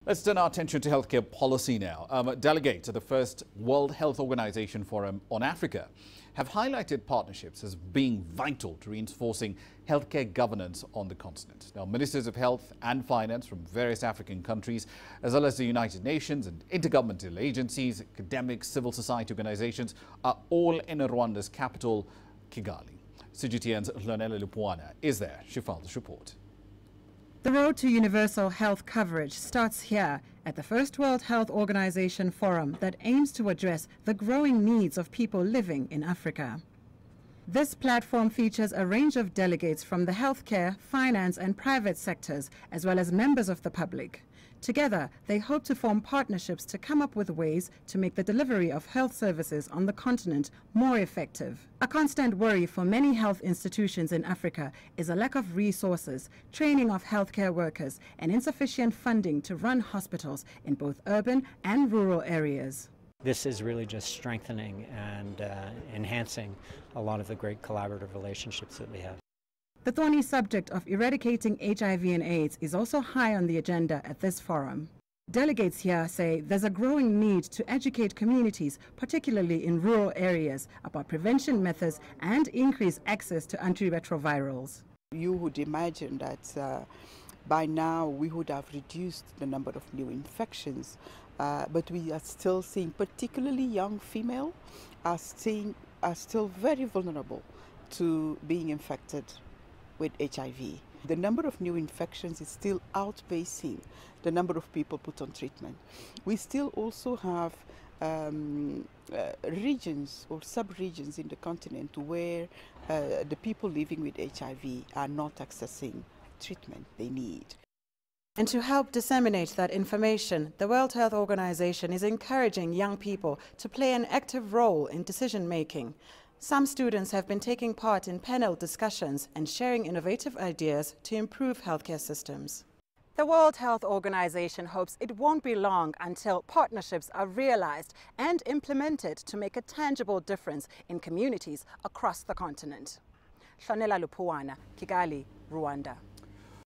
Let's turn our attention to healthcare policy now. Delegates at the first World Health Organization Forum on Africa have highlighted partnerships as being vital to reinforcing healthcare governance on the continent. Now, ministers of health and finance from various African countries, as well as the United Nations and intergovernmental agencies, academics, civil society organizations, are all in Rwanda's capital, Kigali. CGTN's Hlonela Lupuwana is there. She filed this report. The road to universal health coverage starts here at the first World Health Organization Forum that aims to address the growing needs of people living in Africa. This platform features a range of delegates from the healthcare, finance and private sectors, as well as members of the public. Together, they hope to form partnerships to come up with ways to make the delivery of health services on the continent more effective. A constant worry for many health institutions in Africa is a lack of resources, training of healthcare workers, and insufficient funding to run hospitals in both urban and rural areas. This is really just strengthening and enhancing a lot of the great collaborative relationships that we have. The thorny subject of eradicating HIV and AIDS is also high on the agenda at this forum. Delegates here say there's a growing need to educate communities, particularly in rural areas, about prevention methods and increase access to antiretrovirals. You would imagine that by now we would have reduced the number of new infections, but we are still seeing, particularly young females, are still very vulnerable to being infected with HIV. The number of new infections is still outpacing the number of people put on treatment. We still also have regions or sub-regions in the continent where the people living with HIV are not accessing treatment they need. And to help disseminate that information, the World Health Organization is encouraging young people to play an active role in decision-making. Some students have been taking part in panel discussions and sharing innovative ideas to improve healthcare systems. The World Health Organization hopes it won't be long until partnerships are realized and implemented to make a tangible difference in communities across the continent. Hlonela Lupuwana, Kigali, Rwanda.